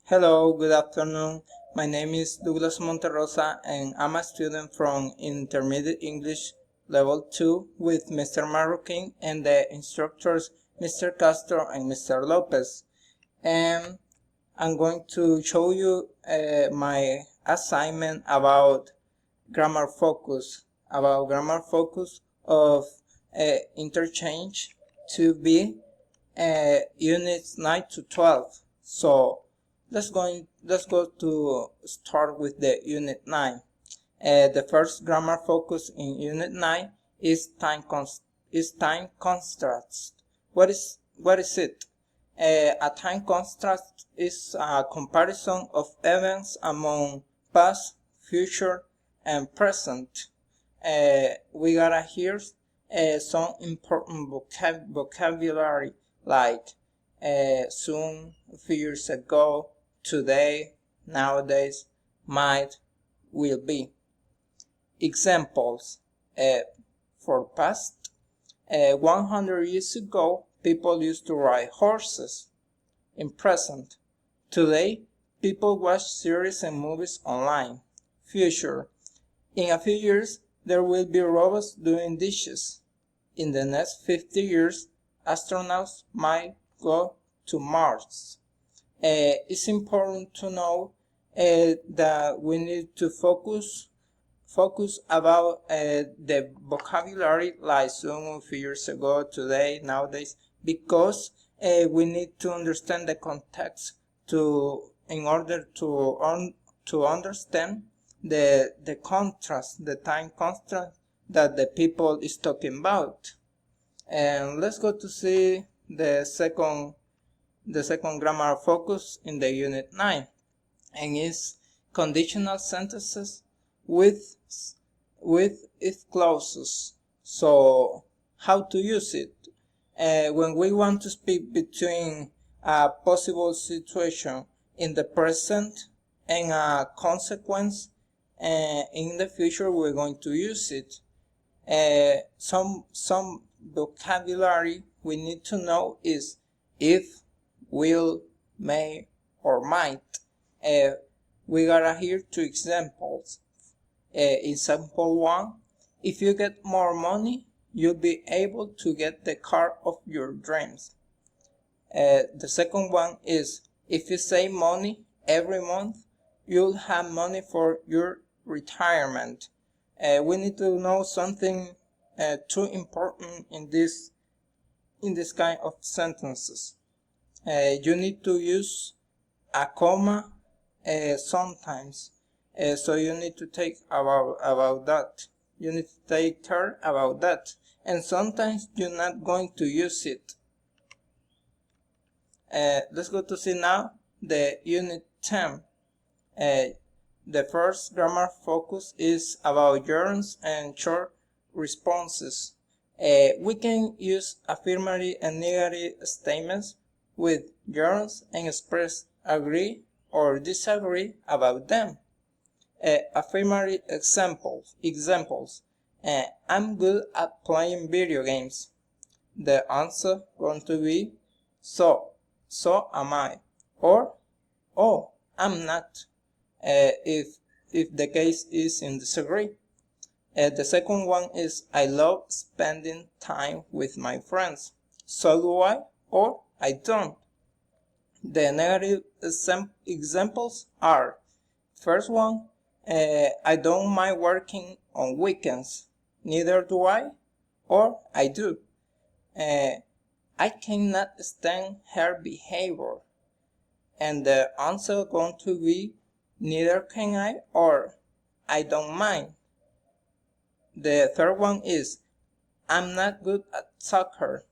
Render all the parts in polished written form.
Hello, good afternoon. My name is Douglas Monterrosa and I'm a student from Intermediate English Level 2 with Mr. Marroquin and the instructors Mr. Castro and Mr. Lopez. And I'm going to show you my assignment about grammar focus, of interchange to be units 9 to 12. So let's go to start with the unit 9. The first grammar focus in unit 9 is time constructs. What is it? A time construct is a comparison of events among past, future, and present. We gotta hear some important vocabulary like soon, a few years ago, today, nowadays, might, will be. Examples for past. 100 years ago, people used to ride horses. In present, today, people watch series and movies online. Future, in a few years, there will be robots doing dishes. In the next 50 years, astronauts might go to Mars. It's important to know that we need to focus about the vocabulary like soon, a few years ago, today, nowadays, because we need to understand the context in order to understand the contrast, the time contrast that the people is talking about. And let's go to see the second grammar focus in the unit 9, and is conditional sentences with if clauses. So how to use it? When we want to speak between a possible situation in the present and a consequence in the future, we're going to use it. Some vocabulary we need to know is if, will, may, or might. We gotta hear two examples. Example 1, if you get more money, you'll be able to get the car of your dreams. The second one is, if you save money every month, you'll have money for your retirement. We need to know something too important in this kind of sentences. You need to use a comma sometimes, so you need to take about that. You need to take care about that, and sometimes you're not going to use it. Let's go to see now the unit 10. The first grammar focus is about gerunds and short responses. We can use affirmative and negative statements with gerunds and express agree or disagree about them. Affirmative examples. I'm good at playing video games. The answer going to be so am I, or oh, I'm not, if the case is in disagree. The second one is I love spending time with my friends. So do I, or I don't. The negative examples are, first one, I don't mind working on weekends. Neither do I, or I do. I cannot stand her behavior. And the answer going to be neither can I, or I don't mind. The third one is I'm not good at soccer.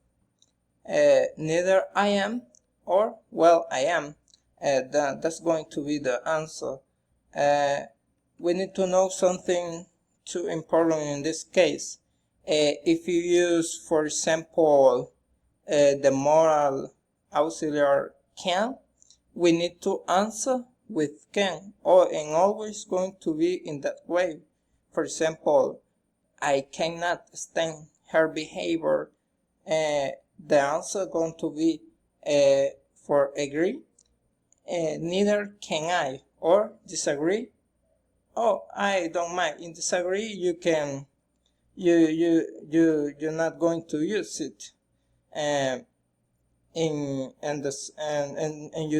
Neither I am, or well, I am. That's going to be the answer. We need to know something too important in this case. If you use, for example, the moral auxiliary can, we need to answer with can, and always going to be in that way. For example, I cannot stand her behavior. The answer going to be for agree. neither can I, or disagree. Oh, I don't mind. In disagree, you're not going to use it. And you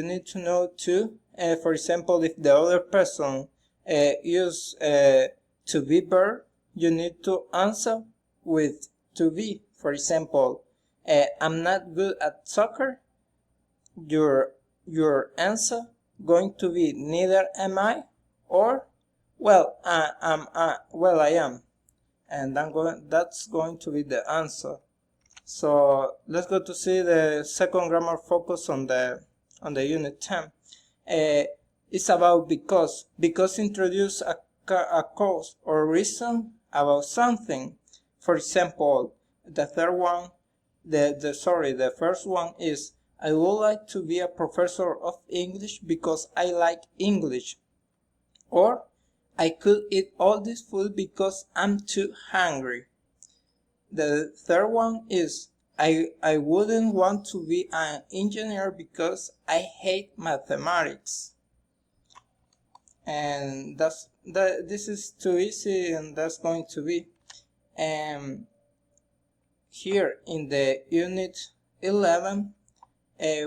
need to know too. For example, if the other person use to be verb, you need to answer with to be. For example, I'm not good at soccer. Your answer going to be neither am I, or well I am, and that's going to be the answer. So let's go to see the second grammar focus on the unit 10. It's about because. Because introduce a cause or reason about something. For example, the first one is, I would like to be a professor of English because I like English. Or, I could eat all this food because I'm too hungry. The third one is, I wouldn't want to be an engineer because I hate mathematics. And this is too easy, and that's going to be here in the unit 11.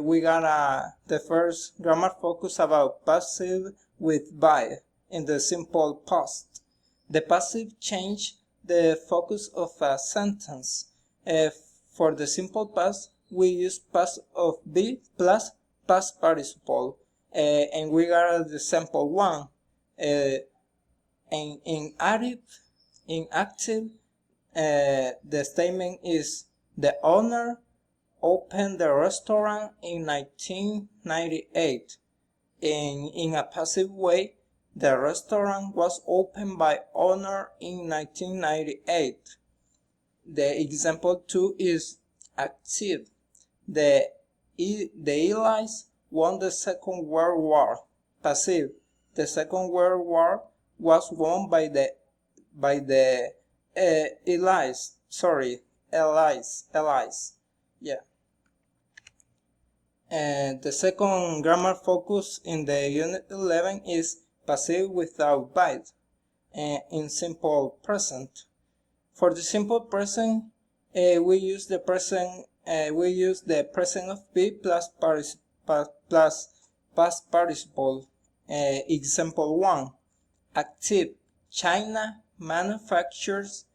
We got the first grammar focus about passive with by in the simple past. The passive change the focus of a sentence. For the simple past, we use past of be plus past participle, and we got the sample one. In active, the statement is, the owner opened the restaurant in 1998. In a passive way, the restaurant was opened by owner in 1998. The example 2 is active. The Allies won the Second World War. Passive. The Second World War was won by the Allies. Allies. Yeah. And the second grammar focus in the unit 11 is passive without bite in simple present. For the simple present, we use the present of be plus past participle. Example 1. Active. China manufactures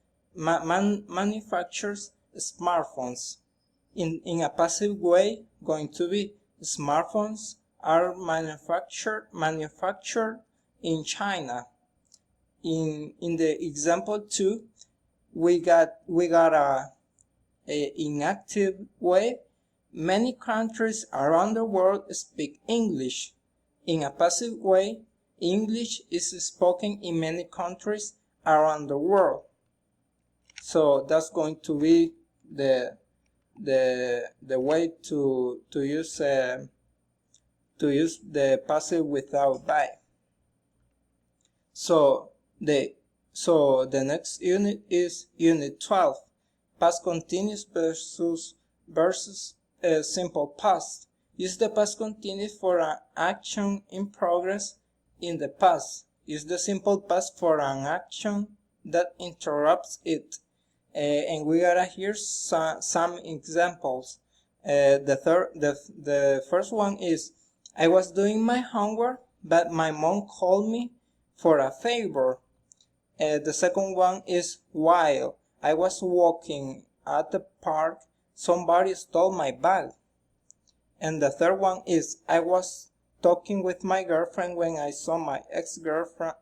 smartphones. In a passive way, going to be, smartphones are manufactured in China. In the example 2, we got a inactive way. Many countries around the world speak English. In a passive way, English is spoken in many countries around the world. So that's going to be the way to use the passive without by. So the next unit is unit 12, past continuous versus simple past. Use the past continuous for an action in progress in the past. Use the simple past for an action that interrupts it. And we gotta hear some examples. The first one is, I was doing my homework, but my mom called me for a favor. The second one is, while I was walking at the park, somebody stole my bag. And the third one is, I was talking with my girlfriend when I saw my ex-girlfriend.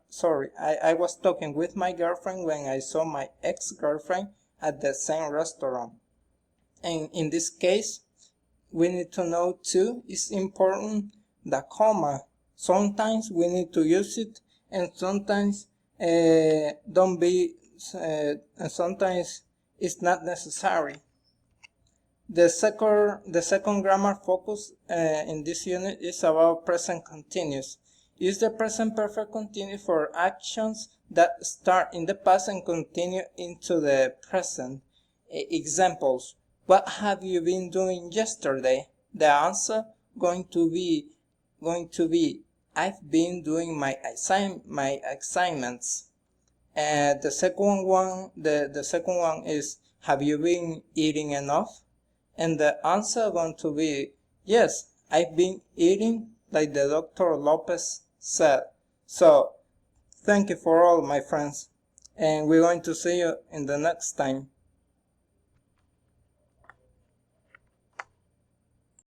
I was talking with my girlfriend when I saw my ex-girlfriend at the same restaurant. And in this case, we need to know too, it's important, the comma. Sometimes we need to use it, and sometimes sometimes it's not necessary. The second grammar focus in this unit is about present continuous. Use the present perfect continuous for actions that start in the past and continue into the present. Examples: what have you been doing yesterday? The answer going to be, going to be, I've been doing my assignments. And the second one is, have you been eating enough? And the answer going to be, yes, I've been eating like the Dr. Lopez said. So thank you for all, my friends, and we're going to see you in the next time.